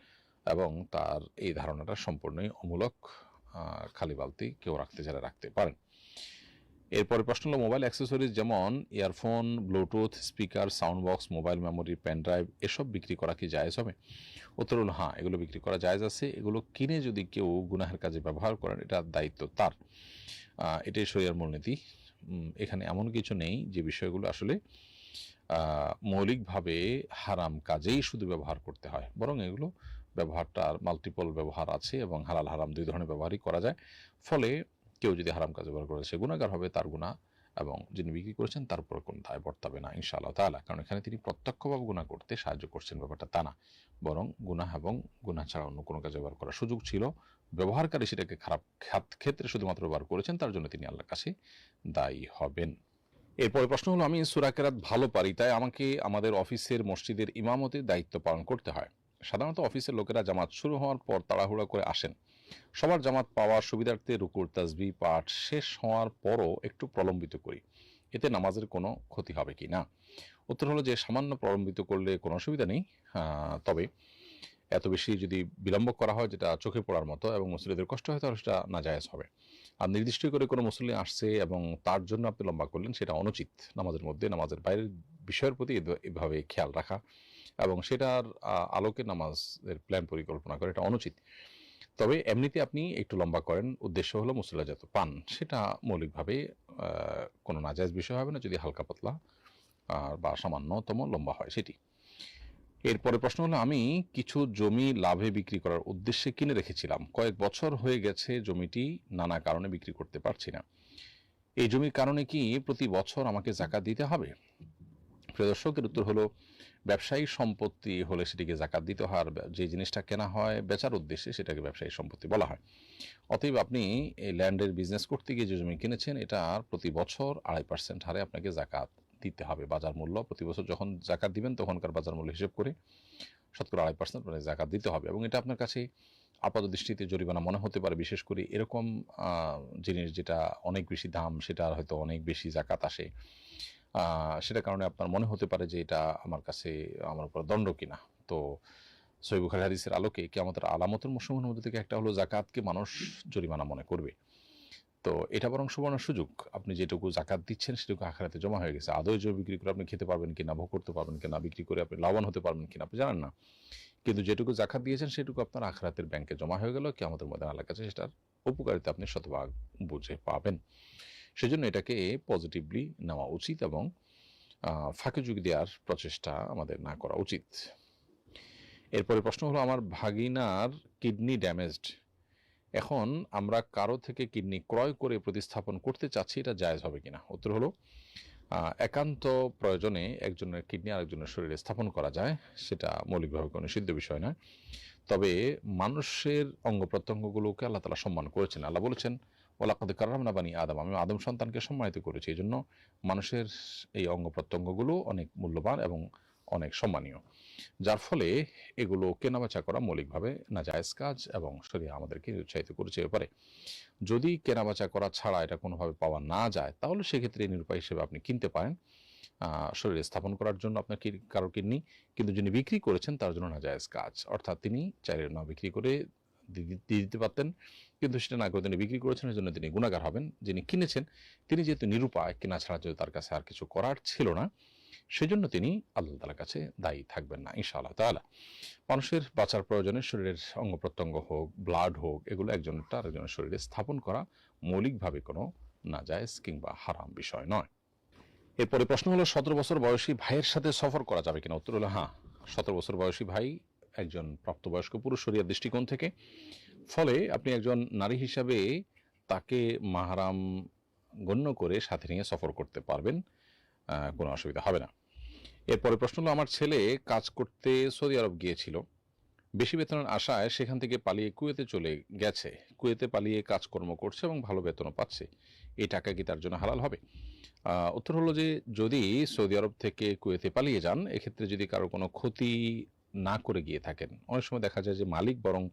এবং তার এই ধারণাটা সম্পূর্ণই অমূলক। খালি বালতি কেউ রাখতে চাইলে রাখতে পারেন। এরপরে প্রশ্ন হলো, মোবাইল অ্যাক্সেসরিজ যেমন earphone, Bluetooth speaker, sound box, mobile memory, pen drive এসব বিক্রি করা কি জায়েজ হবে? উত্তর হলো হ্যাঁ, এগুলো বিক্রি করা জায়েজ আছে। এগুলো কিনে যদি কেউ গুনাহের কাজে ব্যবহার করেন, এটা দায়িত্ব তার। এটাই শরিয়ার মূলনীতি। এখানে এমন কিছু নেই যে বিষয়গুলো আসলে মৌলিকভাবে হারাম কাজেই শুধু ব্যবহার করতে হয়, বরং এগুলো ব্যবহারটার মাল্টিপল ব্যবহার আছে এবং হালাল হারাম দুই ধরনের ব্যবহারই করা যায়। ফলে কেউ যদি হারাম কাজে ব্যবহার করে সে গুনাহগার হবে, তার গুনাহ এবং যিনি বিক্রি করেছেন তার উপর কোনো দায় বর্তাবে না ইনশাআল্লাহ তাআলা। কারণ এখানে তিনি প্রত্যক্ষভাবে গুনাহ করতে সাহায্য করছেন, ব্যাপারটা তা না, বরং গুনাহ এবং গুনাহ ছাড়া অন্য কোনো কাজে ব্যবহার করার সুযোগ ছিল, ব্যবহারকারী সেটাকে খারাপ ক্ষেত্রে শুধুমাত্র ব্যবহার করেছেন, তার জন্য তিনি আল্লাহর কাছে দায়ী হবেন। এরপরে প্রশ্ন হলো, আমি সূরা কেরাত ভালো পারি, তাই আমাকে আমাদের অফিসের মসজিদের ইমামতির দায়িত্ব পালন করতে হয়। সাধারণত অফিসের লোকেরা জামাত শুরু হওয়ার পর তাড়াহুড়া করে আসেন। সবার জামাত পাওয়ার সুবিধার্থে রুকুর তাসবিহ পাঠ শেষ হওয়ার পরও একটু প্রলম্বিত করি, এতে নামাজের কোনো ক্ষতি হবে কি না? উত্তর হলো যে সামান্য প্রলম্বিত করলে কোনো অসুবিধা নেই। তবে এত বেশি যদি বিলম্ব করা হয় যেটা চোখে পড়ার মতো এবং মুসল্লিদের কষ্ট হয়, তাহলে সেটা নাজায়েজ হবে। আর নির্দিষ্ট করে কোনো মুসল্লি আসছে এবং তার জন্য আপনি লম্বা করলেন, সেটা অনুচিত। নামাজের মধ্যে নামাজের বাইরের বিষয়ের প্রতি এভাবে খেয়াল রাখা এবং সেটার আলোকে নামাজের প্ল্যান পরিকল্পনা করা, এটা অনুচিত। তবে এমনিতে আপনি একটু লম্বা করেন, উদ্দেশ্য হলো মুসল্লি যাতে পান, সেটা মৌলিকভাবে কোনো নাজায়েজ বিষয় হবে না যদি হালকা পাতলা বা সামান্যতম লম্বা হয় সেটি। এরপরে প্রশ্ন হলো, আমি কিছু জমি লাভে বিক্রি করার উদ্দেশ্যে কিনে রেখেছিলাম, কয়েক বছর হয়ে গেছে, জমিটি নানা কারণে বিক্রি করতে পারছি না। এই জমির কারণে কি প্রতি বছর আমাকে যাকাত দিতে হবে? প্রিয় দর্শকের উত্তর হলো, ব্যবসায়িক সম্পত্তি হলে সেটিকে যাকাত দিতে হয়, আর যে জিনিসটা কেনা হয় বেচার উদ্দেশ্যে সেটাকে ব্যবসায়িক সম্পত্তি বলা হয়। অতএব আপনি এই ল্যান্ডের বিজনেস করতে গিয়ে যে জমি কিনেছেন, এটার প্রতি বছর 2.5% হারে আপনাকে যাকাত দিতে হবে। বাজার মূল্য প্রতি বছর যখন যাকাত দিবেন তখনকার বাজার মূল্য হিসেব করে শতকরা 2.5% মানে যাকাত দিতে হবে। এবং এটা আপনার কাছে আপাত দৃষ্টিতে জরিমানা মনে হতে পারে, বিশেষ করে এরকম জিনিস যেটা অনেক বেশি দাম, সেটার হয়তো অনেক বেশি যাকাত আসে, সেটার কারণে আপনার মনে হতে পারে যে এটা আমার কাছে আমার উপর দণ্ড কিনা। তো সহিহ বুখারী হাদিসের আলোকে কিয়ামতের আলামতের সমূহের মধ্যে থেকে একটা হলো যাকাতকে মানুষ জরিমানা মনে করবে। তো এটা বরং সুবর্ণ সুযোগ, আপনি যেটুকু যাকাত দিচ্ছেন সেটুকু আখিরাতে জমা হয়ে গেছে। আদৌ জমি বিক্রি করে আপনি খেতে পারবেন কিনা, ভোগ করতে পারবেন কিনা, বিক্রি করে আপনি লাভবান হতে পারবেন কিনা আপনি জানেন না, কিন্তু যেটুকু যাকাত দিয়েছেন সেটুকু আপনার আখিরাতের ব্যাংকে জমা হয়ে গেল, কিয়ামতের মধ্যে আল্লাহর কাছে সেটার উপকারিতা আপনি শতভাগ বুঝে পাবেন। সেজন্য এটাকে পজিটিভলি নেওয়া উচিত এবং ফাঁকে ঝুঁকি দেওয়ার প্রচেষ্টা আমাদের না করা উচিত। এরপরে প্রশ্ন হলো, আমার ভাগিনার কিডনি ড্যামেজড, এখন আমরা কারো থেকে কিডনি ক্রয় করে প্রতিস্থাপন করতে চাচ্ছি, এটা জায়েজ হবে কিনা? উত্তর হলো, একান্ত প্রয়োজনে একজনের কিডনি আরেকজনের শরীরে স্থাপন করা যায়, সেটা মৌলিকভাবে কোনো নিষিদ্ধ বিষয় নয়। তবে মানুষের অঙ্গ প্রত্যঙ্গগুলোকে আল্লাহ তাআলা সম্মান করেছেন। আল্লাহ বলেছেন, ওয়ালাকাদ কাররামনা বানি আদম, আমি আদম সন্তানকে সম্মানিত করেছি। এজন্য মানুষের এই অঙ্গ প্রত্যঙ্গগুলো অনেক মূল্যবান এবং অনেক সম্মানীয়, যার ফলে এগুলো কেনাবেচা করা মৌলিকভাবে নাজায়েজ কাজ এবং শরীয়ত আমাদেরকে উৎসাহিত করেছে এ ব্যাপারে। যদি কেনাবেচা করা ছাড়া এটা কোনোভাবে পাওয়া না যায়, তাহলে সেক্ষেত্রে নিরুপায় হিসেবে আপনি কিনতে পারেন, শরীরে স্থাপন করার জন্য আপনার কারো কিডনি। কিন্তু যিনি বিক্রি করেছেন তার জন্য নাজায়েজ কাজ, অর্থাৎ তিনি চাইলে না বিক্রি করে দিয়ে দিতে পারতেন, কিন্তু সেটা না করে তিনি বিক্রি করেছেন, এই জন্য তিনি গুনাহগার হবেন। যিনি কিনেছেন তিনি যেহেতু নিরুপায়, কেনা ছাড়া যদি তার কাছে আর কিছু করার ছিল না, সেজন্য তিনি আল্লাহ তাআলার কাছে দায়ী থাকবেন না ইনশাআল্লাহ তাআলা। মানুষের বাঁচার প্রয়োজনে শরীরের অঙ্গ প্রত্যঙ্গ হোক, ব্লাড হোক, এগুলো একজনটা আরেকজনের শরীরে স্থাপন করা মৌলিকভাবে কোনো নাজায়েজ কিংবা হারাম বিষয় নয়। এরপরে প্রশ্ন হলো 17 বছর বয়সী ভাইয়ের সাথে সফর করা যাবে কিনা? উত্তর হলো হ্যাঁ, 17 বছর বয়সী ভাই একজন প্রাপ্তবয়স্ক পুরুষ শরিয়ার দৃষ্টিকোণ থেকে। ফলে আপনি একজন নারী হিসাবে তাকে মাহরাম গণ্য করে সাথে নিয়ে সফর করতে পারবেন, কোনো অসুবিধা হবে না। এরপরে প্রশ্ন হলো, আমার ছেলে কাজ করতে সৌদি আরব গিয়েছিল, বেশি বেতনের আশায় সেখান থেকে পালিয়ে কুয়েতে চলে গেছে। কুয়েতে পালিয়ে কাজকর্ম করছে এবং ভালো বেতনও পাচ্ছে। এই টাকা কি তার জন্য হালাল হবে? উত্তর হলো যে, যদি সৌদি আরব থেকে কুয়েতে পালিয়ে যান, এক্ষেত্রে যদি কারো কোনো ক্ষতি না করে গিয়ে থাকেন, অনেক সময় দেখা যায় যে মালিক বরং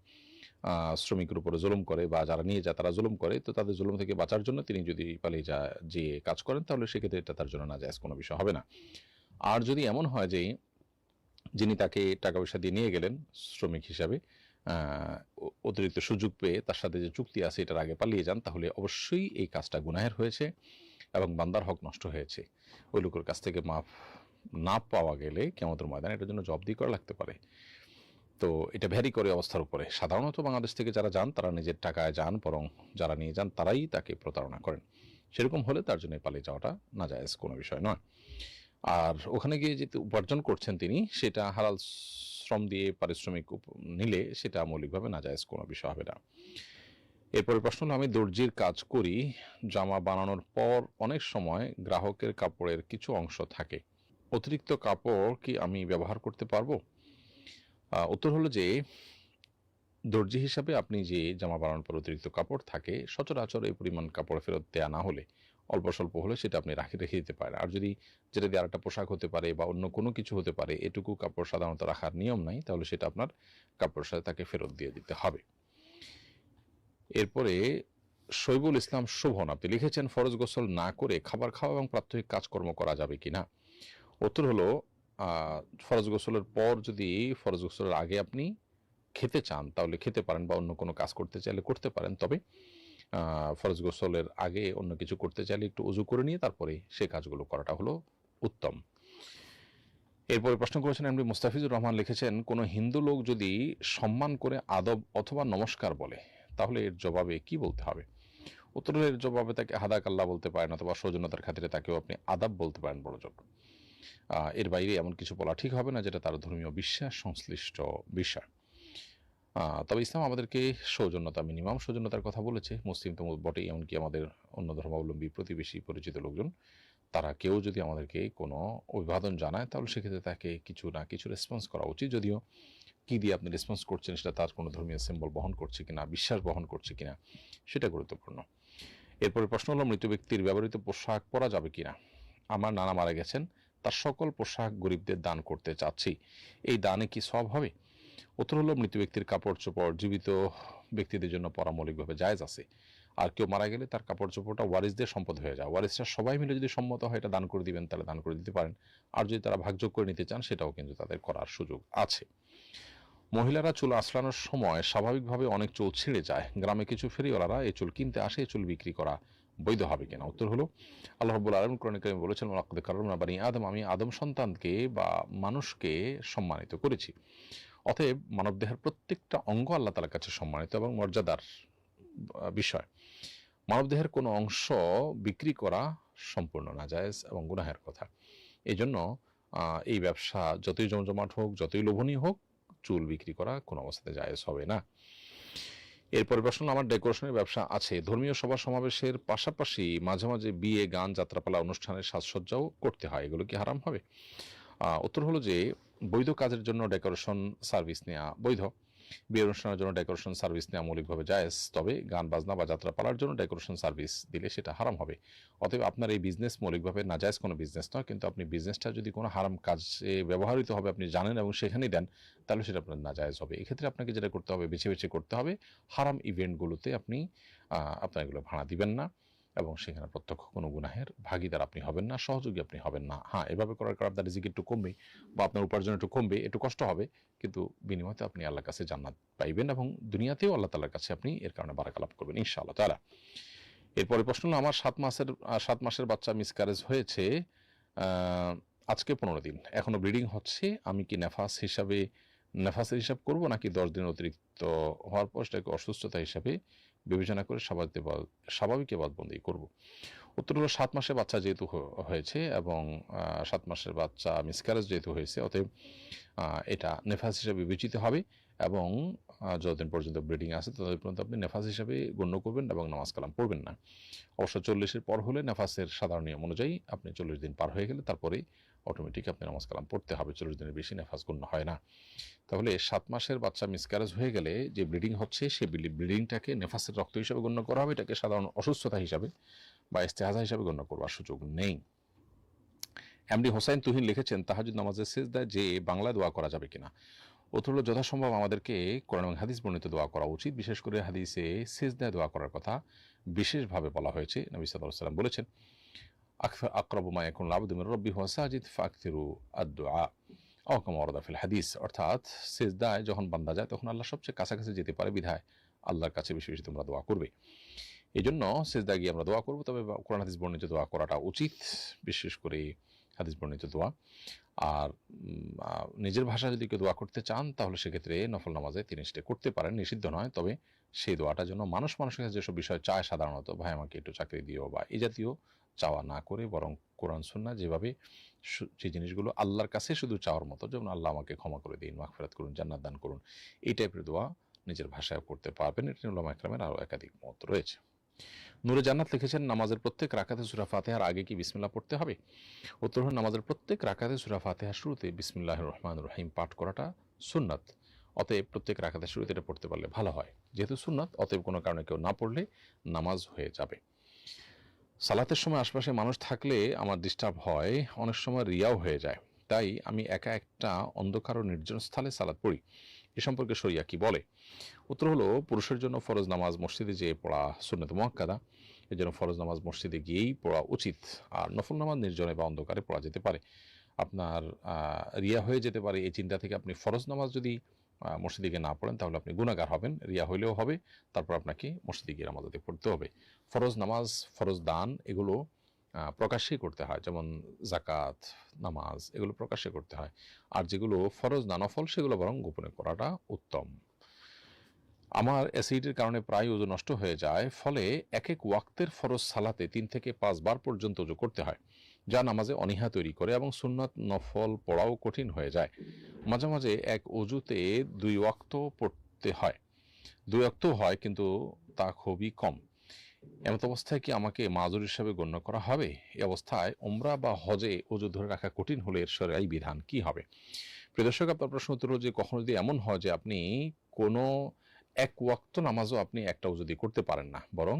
শ্রমিকের উপরে জুলুম করে, বা যারা নিয়ে যায় তারা জুলুম করে, তো তাদের জুলুম থেকে বাঁচার জন্য তিনি যদি পালিয়ে যেয়ে কাজ করেন, তাহলে সেক্ষেত্রে এটা তার জন্য নাজায়েজ কোনো বিষয় হবে না। আর যদি এমন হয় যে যিনি তাকে টাকা পয়সা দিয়ে নিয়ে গেলেন শ্রমিক হিসাবে, অতিরিক্ত সুযোগ পেয়ে তার সাথে যে চুক্তি আছে এটার আগে পালিয়ে যান, তাহলে অবশ্যই এই কাজটা গুনাহের হয়েছে এবং বান্দার হক নষ্ট হয়েছে। ওই লোকের কাছ থেকে মাফ না পাওয়া গেলে কিয়ামতের ময়দানে এটার জন্য জবাবদিহি করা লাগতে পারে। তো এটা ভ্যারি করে অবস্থার উপরে। সাধারণত বাংলাদেশ থেকে যারা যান তারা নিজের টাকায় যান, বরং যারা নিয়ে যান তারাই তাকে প্রতারণা করেন। সেরকম হলে তার জন্য পালিয়ে যাওয়াটা নাজায়েজ কোনো বিষয় নয়। আর ওখানে গিয়ে যেহেতু উপার্জন করছেন তিনি, সেটা হালাল শ্রম দিয়ে পারিশ্রমিক নিলে সেটা মৌলিকভাবে নাজায়েজ কোনো বিষয় হবে না। এরপরে প্রশ্ন হলো, আমি দর্জির কাজ করি, জামা বানানোর পর অনেক সময় গ্রাহকের কাপড়ের কিছু অংশ থাকে, অতিরিক্ত কাপড় কি আমি ব্যবহার করতে পারবো? উত্তর হলো যে, দর্জি হিসাবে আপনি যে জামা বানানোর পর অতিরিক্ত কাপড় থাকে, সচরাচর এই পরিমাণ কাপড় ফেরত দেয়া না হলে, অল্প স্বল্প হলে সেটা আপনি রেখে দিতে পারেন। আর যদি যেটা দিয়ে আরেকটা পোশাক হতে পারে বা অন্য কোনো কিছু হতে পারে, এটুকু কাপড় সাধারণত রাখার নিয়ম নাই, তাহলে সেটা আপনার কাপড়ের সাথে তাকে ফেরত দিয়ে দিতে হবে। এরপরে শৈবুল ইসলাম শোভন, আপনি লিখেছেন, ফরজ গোসল না করে খাবার খাওয়া এবং প্রাত্যহিক কাজকর্ম করা যাবে কিনা? উত্তর হলো, ফরজ গোসলের পর যদি ফরজ গোসলের আগে আপনি খেতে চান তাহলে খেতে পারেন, বা অন্য কোনো কাজ করতে চাইলে করতে পারেন। তবে ফরজ গোসলের আগে অন্য কিছু করতে চাইলে একটু উজু করে নিয়ে তারপরে সে কাজগুলো করাটা হলো উত্তম। এরপরে প্রশ্ন করেছেন এমডি মুস্তাফিজুর রহমান, লিখেছেন, কোনো হিন্দু লোক যদি সম্মান করে আদব অথবা নমস্কার বলে, তাহলে এর জবাবে কি বলতে হবে? উত্তর হলো, এর জবাবে তাকে হাদাক আল্লাহ বলতে পারেন, অথবা সৌজন্যতার খাতিরে তাকেও আপনি আদাব বলতে পারেন বড়জোর। এর বাইরে এমন কিছু বলা ঠিক হবে না যেটা তার ধর্মীয় বিশ্বাস সংশ্লিষ্ট বিষয়। তবে ইসলাম আমাদেরকে সৌজন্যতা, মিনিমাম সৌজন্যতার কথা বলেছে। মুসলিম তো বটেই, এমনকি আমাদের অন্য ধর্মাবলম্বী প্রতিবেশী পরিচিত লোকজন, তারা কেউ যদি আমাদেরকে কোনো অভিবাদন জানায়, তাহলে সেক্ষেত্রে তাকে কিছু না কিছু রেসপন্স করা উচিত। যদিও কী দিয়ে আপনি রেসপন্স করছেন সেটা তার কোনো ধর্মীয় সিম্বল বহন করছে কিনা, বিশ্বাস বহন করছে কিনা, সেটা গুরুত্বপূর্ণ। এরপরে প্রশ্ন হলো, মৃত ব্যক্তির ব্যবহৃত পোশাক পরা যাবে কিনা? আমার নানা মারা গেছেন, তার সকল পোশাক গরিবদের দান করতে চাচ্ছি, এই দানে কি সওয়াব হবে? উত্তর হলো, মৃত ব্যক্তির কাপড় চোপড় জীবিত ব্যক্তিদের জন্য পরা মৌলিকভাবে জায়েজ আছে। আর কেউ মারা গেলে তার কাপড় চোপড়টা ওয়ারিসদের সম্পদ হয়ে যায়। ওয়ারিসরা সবাই মিলে যদি সম্মত হয় এটা দান করে দিবেন, তাহলে দান করে দিতে পারেন। আর যদি তারা ভাগযোগ করে নিতে চান, সেটাও কিন্তু তাদের করার সুযোগ আছে। মহিলারা চুল আঁচড়ানোর সময় স্বাভাবিকভাবে অনেক চুল ছিঁড়ে যায়, গ্রামে কিছু ফেরিওয়ালারা এই চুল কিনতে আসে, এই চুল বিক্রি করা বৈধ হবে কিনা? উত্তর হলো, আল্লাহ রাব্বুল আলামিন কোরআনে কারিমে বলেছেন, ওয়ালাকাদ কাররামনা বানি আদম, আমি আদম সন্তানকে বা মানুষকে সম্মানিত করেছি। অতএব মানবদেহের প্রত্যেকটা অঙ্গ আল্লাহ তাআলার কাছে সম্মানিত এবং মর্যাদার বিষয়। মানবদেহের কোনো অংশ বিক্রি করা সম্পূর্ণ নাজায়েজ এবং গুনাহের কথা। এই জন্য এই ব্যবসা যতই জমজমাট হোক, যতই লোভনীয় হোক, চুল বিক্রি করা কোনো অবস্থাতে জায়েজ হবে না। এরপরে প্রশ্ন, আমার ডেকোরেশনের ব্যবসা আছে, ধর্মীয় সভা সমাবেশের পাশাপাশি মাঝে মাঝে বিয়ে, গান, যাত্রাপালা অনুষ্ঠানের সাজসজ্জাও করতে হয়, এগুলো কি হারাম হবে? উত্তর হলো যে, বৈধ কাজের জন্য ডেকোরেশন সার্ভিস নেওয়া বৈধ। বিয়ে অনুষ্ঠানের জন্য ডেকোরেশন সার্ভিস নেওয়া মৌলিকভাবে জায়েজ, তবে গান বাজনা বা যাত্রাপালার জন্য ডেকোরেশন সার্ভিস দিলে সেটা হারাম হবে। অতএব আপনার এই বিজনেস মৌলিকভাবে নাজায়েজ কোনো বিজনেস নয়, কিন্তু আপনি বিজনেসটা যদি কোনো হারাম কাজে ব্যবহৃত হবে আপনি জানেন এবং সেখানেই দেন, তাহলে সেটা আপনার নাজায়েজ হবে। এক্ষেত্রে আপনাকে যেটা করতে হবে, বেছে বেছে করতে হবে। হারাম ইভেন্টগুলোতে আপনি আপনার এগুলো ভাড়া দিবেন না এবং সেখানে প্রত্যক্ষ কোনো গুনাহের ভাগীদার আপনি হবেন না, সহযোগী আপনি হবেন না। হ্যাঁ, এভাবে করার কারণে আপনার রিজিক একটু কমবে বা আপনার উপার্জন একটু কমবে, একটু কষ্ট হবে, কিন্তু বিনিময়তে আপনি আল্লাহর কাছে জান্নাত পাইবেন এবং দুনিয়াতেও আল্লাহ তাআলার কাছে আপনি এর কারণে বারাকা লাভ করবেন ইনশাআল্লাহ তাআলা। এরপরে প্রশ্ন হলো, আমার 7 মাসের বাচ্চা মিসক্যারেজ হয়েছে, আজকে 15 দিন, এখনো ব্লিডিং হচ্ছে, আমি কি নেফাসের হিসাব করব নাকি 10 দিন অতিরিক্ত হওয়ার পর সেটাকে অসুস্থতা হিসাবে বিবেচনা করে স্বাভাবিক ইবাদতবন্দি করব? উত্তর হলো, 7 মাসের বাচ্চা যেহেতু হয়েছে এবং 7 মাসের বাচ্চা মিসক্যারেজ যেহেতু হয়েছে, অতএব এটা নেফাস হিসাবে বিবেচিত হবে এবং যতদিন পর্যন্ত ব্লিডিং আছে ততদিন পর্যন্ত আপনি নেফাস হিসাবে গণ্য করবেন এবং নামাজ কালাম পড়বেন না। অবশ্য 40-এর পর হলে নেফাসের সাধারণ নিয়ম অনুযায়ী আপনি 40 দিন পার হয়ে গেলে তারপরেই অটোমেটিক আপনি নামাজ কালাম পড়তে হবে, 40 দিনের বেশি নেফাস গণ্য হয় না। তাহলে 7 মাসের বাচ্চা মিসক্যারেজ হয়ে গেলে যে ব্লিডিং হচ্ছে সেই ব্লিডিংটাকে নেফাসের রক্ত হিসাবে গণ্য করা হবে, এটাকে সাধারণ অসুস্থতা হিসাবে বা ইস্তেহাজা হিসাবে গণ্য করবার সুযোগ নেই। এমডি হোসাইন তুহিন লিখেছেন, তাহাজ্জুদ নামাজের সিজদায় যে বাংলা দোয়া করা যাবে কিনা? উত্তর হলো, যথাসম্ভব আমাদেরকে কোরআন এবং হাদিস বর্ণিত দোয়া করা উচিত। বিশেষ করে হাদিসে সিজদায় দোয়া করার কথা বিশেষভাবে বলা হয়েছে। নবী সাল্লাল্লাহু আলাইহি ওয়াসাল্লাম বলেছেন, আকরাবু মা ইয়াকুনুল আবদু মির রাব্বিহি ওয়া সাজিদ ফাকথিরু আদ-দুআ আও কামা ওয়ারাদা ফিল হাদিস। অর্থাৎ সিজদায় যখন বান্দা যায় তখন আল্লাহ সবচেয়ে কাছাকাছি যেতে পারে, বিধায় আল্লাহর কাছে বেশি বেশি তোমরা দোয়া করবে। এই জন্য সিজদায় গিয়ে আমরা দোয়া করবো, তবে কোরআন হাদিস বর্ণিত দোয়া করাটা উচিত, বিশেষ করে হাদিস বর্ণিত দোয়া। আর নিজের ভাষা যদি কেউ দোয়া করতে চান তাহলে সেক্ষেত্রে নফল নামাজে তিনি সেটা করতে পারেন, নিষিদ্ধ নয়। তবে সেই দোয়াটা যেন মানুষের কাছে যেসব বিষয় চায় সাধারণত, ভাই আমাকে একটু চাকরি দিও বা এই জাতীয় চাওয়া না করে, বরং কোরআন সুন্নাহ যেভাবে যে জিনিসগুলো আল্লাহর কাছে শুধু চাওয়ার মতো, যেমন আল্লাহ আমাকে ক্ষমা করে দিন, মাগফিরাত করুন, জান্নাত দান করুন, এই টাইপের দোয়া নিজের ভাষায় করতে পারবেন। এটা উলামা ইকরামের আরও একাধিক মত রয়েছে। নূরে জান্নাত লিখেছেন, নামাজের প্রত্যেক রাকাতে সূরা ফাতিহার আগে কি বিসমিল্লাহ পড়তে হবে? উত্তর হল, নামাজের প্রত্যেক রাকাতে সূরা ফাতিহার শুরুতে বিসমিল্লাহির রহমানির রহিম পাঠ করাটা সুন্নাত। অতএব প্রত্যেক রাকাতের শুরুতে এটা পড়তে পারলে ভালো হয়। যেহেতু সুন্নাত, অতএব কোনো কারণে কেউ না পড়লে নামাজ হয়ে যাবে। সালাতের সময় আশপাশে মানুষ থাকলে আমার ডিস্টার্ব হয়, অনেক সময় রিয়াও হয়ে যায়, তাই আমি একা একটা অন্ধকার ও নির্জন স্থলে সালাত পড়ি। এ সম্পর্কে শরিয়া কি বলে? উত্তর হলো, পুরুষের জন্য ফরজ নামাজ মসজিদে যেয়ে পড়া সুন্নাত মুআক্কাদা, এর জন্য ফরজ নামাজ মসজিদে গিয়েই পড়া উচিত। আর নফল নামাজ নির্জনে বা অন্ধকারে পড়া যেতে পারে। আপনার রিয়া হয়ে যেতে পারে, এই চিন্তা থেকে আপনি ফরজ নামাজ যদি মসজিদে গিয়ে না পড়েন তাহলে আপনি গুনাহগার হবেন, রিয়া হইলেও হবে, তারপর আপনাকে মসজিদে গিয়ে নামাজ আদায় পড়তে হবে। ফরজ নামাজ, ফরজ দান এগুলো প্রকাশ্যেই করতে হয়, যেমন জাকাত, নামাজ এগুলো প্রকাশ্যে করতে হয়। আর যেগুলো ফরজ না নফল সেগুলো বরং গোপনে করাটা উত্তম। আমার অ্যাসিডের কারণে প্রায় ওযু নষ্ট হয়ে যায়, ফলে এক ওয়াক্তের ফরজ সালাতে 3 থেকে 5 বার পর্যন্ত ওযু করতে হয়, যা নামাজে অনীহা তৈরি করে এবং সুন্নাত নফল পড়াও কঠিন হয়ে যায়। মাঝে মাঝে এক ওযুতে 2 ওয়াক্ত পড়তে হয়, 2 ওয়াক্তও হয়, কিন্তু তা খুবই কম। এমত অবস্থায় কি আমাকে মাযুর হিসাবে গণ্য করা হবে? এই অবস্থায় উমরা বা হজে ওযু ধরে রাখা কঠিন হলে এর শরঈ বিধান কি হবে? প্রিয় দর্শক, আপনার প্রশ্ন উত্তর হলো যে, কখনো যদি এমন হয় যে আপনি কোনো এক ওয়াক্ত নামাজও আপনি একটা ওযু দিয়ে করতে পারেন না, বরং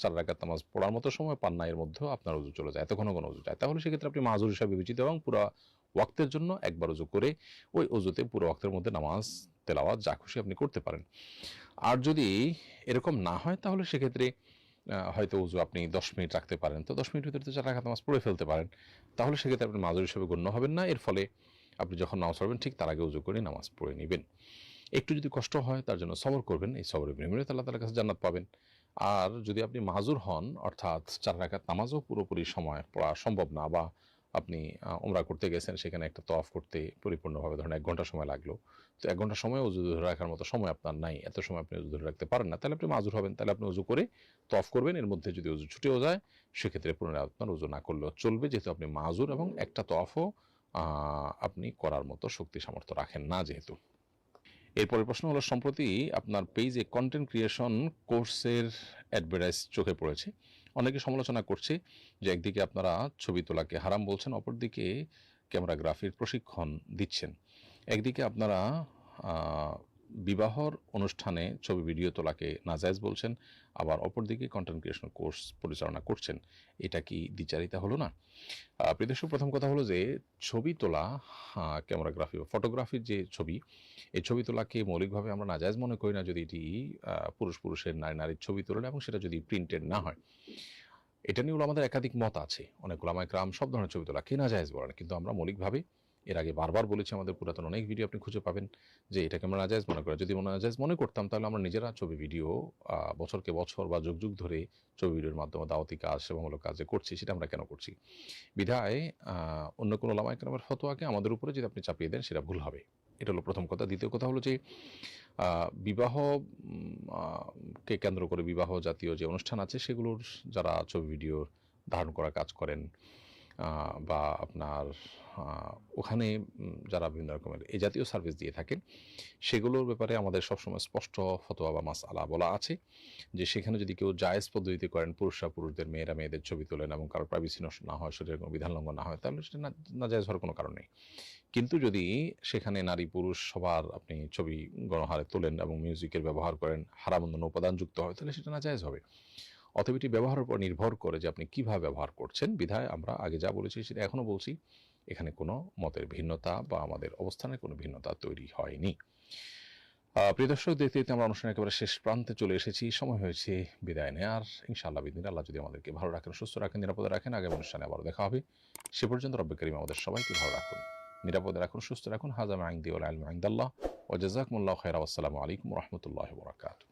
4 রাকাত নামাজ পড়ার মতো সময় পান না, এর মধ্যেও আপনার ওযু চলে যায়, এত ঘন ঘন ওযু যায়, তাহলে সেক্ষেত্রে আপনি মাযুর হিসাবে বিবেচিত এবং পুরা ওয়াক্তের জন্য একবার ওযু করে ওই ওযুতে পুরো ওয়াক্তের মধ্যে নামাজ তেলাওয়াত যা খুশি আপনি করতে পারেন। আর যদি এরকম না হয় তাহলে সেক্ষেত্রে হয়তো ওযু আপনি 10 মিনিট রাখতে পারেন, তো 10 মিনিটের ভিতরে 4 রাকাত নামাজ পড়ে ফেলতে পারেন, তাহলে সেক্ষেত্রে আপনি মাযুর হিসাবে গণ্য হবেন না। এর ফলে আপনি যখন নামাজ পড়বেন ঠিক তার আগে ওযু করে নামাজ পড়ে নেবেন। একটু যদি কষ্ট হয় তার জন্য সবর করবেন, এই সবরের বিনিময়ে আল্লাহ তাআলার কাছে জান্নাত পাবেন। আর যদি আপনি মাযুর হন, অর্থাৎ 4 রাকাত নামাজও পুরোপুরি সময় পড়া সম্ভব না, বা আপনি উমরা করতে গেছেন, সেখানে একটা তওয়াফ করতে পরিপূর্ণভাবে ধরেন 1 ঘন্টা সময় লাগলো, তো 1 ঘন্টা সময় ওযু ধরে রাখার মতো সময় আপনার নাই, এত সময় আপনি ওযু ধরে রাখতে পারেন না, তাহলে আপনি মাযুর হবেন। তাহলে আপনি ওযু করে তওয়াফ করবেন, এর মধ্যে যদি ওযু ছুটেও যায় সেক্ষেত্রে পুনরায় আপনার ওযু না করলেও চলবে, যেহেতু আপনি মাযুর এবং একটা তওয়াফও আপনি করার মতো শক্তি সামর্থ্য রাখেন না যেহেতু। এরপরের প্রশ্ন হলো, সম্প্রতি আপনার পেজে কন্টেন্ট ক্রিয়েশন কোর্সের অ্যাডভার্টাইজ চোখে পড়েছে। অনেকে সমালোচনা করছে যে একদিকে আপনারা ছবি তোলাকে হারাম বলছেন, অপরদিকে ক্যামেরাগ্রাফির প্রশিক্ষণ দিচ্ছেন। একদিকে আপনারা বিবাহর অনুষ্ঠানে ছবি ভিডিও তোলাকে নাজায়েজ বলছেন, আবার অপরদিকে কন্টেন্ট ক্রিয়েশন কোর্স পরিচালনা করছেন। এটা কি দ্বিচারিতা হলো না? প্রিয় দর্শক, প্রথম কথা হলো যে ছবি তোলা, ক্যামেরাগ্রাফি বা ফটোগ্রাফির যে ছবি, এই ছবি তোলাকে মৌলিকভাবে আমরা নাজায়েজ মনে করি না যদি এটি পুরুষের, নারীর ছবি তোলেন এবং সেটা যদি প্রিন্টেড না হয়। এটা নিয়ে আমাদের একাধিক মত আছে। অনেক ওলামায়ে কেরাম সব ধরনের ছবি তোলাকে নাজায়েজ বলেন। কিন্তু আমরা মৌলিকভাবে এর আগে বারবার বলেছি, আমাদের পুরাতন অনেক ভিডিও আপনি খুঁজে পাবেন যে এটাকে আমরা নাজায়েজ মনে করি। যদি নাজায়েজ মনে করতাম তাহলে আমরা নিজেরা ছবি ভিডিও বছরকে বছর বা যুগ, যুগ ধরে ছবি ভিডিওর মাধ্যমে দাওয়াতি কাজ, সেবামূলক কাজ যে করছি সেটা আমরা কেন করছি? বিধায় অন্য কোনো ওলামায়ে কেরামের ফতোয়াকে আমাদের উপরে যদি আপনি চাপিয়ে দেন সেটা ভুল হবে। এটা হলো প্রথম কথা। দ্বিতীয় কথা হলো যে বিবাহ কে কেন্দ্র করে বিবাহ জাতীয় যে অনুষ্ঠান আছে সেগুলোর যারা ছবি ভিডিও ধারণ করার কাজ করেন, বা আপনার ওখানে যারা বিভিন্ন রকমের এই জাতীয় সার্ভিস দিয়ে থাকেন, সেগুলোর ব্যাপারে আমাদের সবসময় স্পষ্ট ফতোয়া বা মাসআলা বলা আছে যে সেখানে যদি কেউ জায়েজ পদ্ধতিতে করেন, পুরুষরা পুরুষদের, মেয়েরা মেয়েদের ছবি তোলেন এবং কারোর প্রাইভেসি নষ্ট না হয়, শরীরের কোনো বিধান লঙ্ঘন না হয়, তাহলে সেটা নাজায়েজ হওয়ার কোনো কারণ নেই। কিন্তু যদি সেখানে নারী পুরুষ সবার আপনি ছবি গণহারে তোলেন এবং মিউজিকের ব্যবহার করেন, হারামন্দন উপাদান যুক্ত হয়, তাহলে সেটা নাজায়েজ হবে। অতএব এটি ব্যবহারের উপর নির্ভর করে যে আপনি কিভাবে ব্যবহার করছেন। বিধায় আমরা আগে যা বলেছি সেটা এখনো বলছি, এখানে কোনো মতের ভিন্নতা বা আমাদের অবস্থানের কোনো ভিন্নতা তৈরি হয়নি। প্রিয় দর্শক, দেখতে দেখতে আমরা অনুষ্ঠানের একেবারে শেষ প্রান্তে চলে এসেছি। সময় হয়েছে বিদায় নেয়ার। ইনশাআল্লাহ বিদিনিল্লাহ, আল্লাহ যদি আমাদেরকে ভালো রাখেন, সুস্থ রাখেন, নিরাপদে রাখেন, আগামী অনুষ্ঠানে আবারও দেখা হবে। সে পর্যন্ত রব্বে কারীম আমাদের সবাইকে ভালো রাখুন, নিরাপদে রাখুন, সুস্থ রাখুন। হাযা মা ইনদি ওয়াল ইলমু ইনদাল্লাহ ওয়া জাযাকুমুল্লাহু খাইরা। ওয়াসসালামু আলাইকুম ওয়া রাহমাতুল্লাহি ওয়া বারাকাতুহু।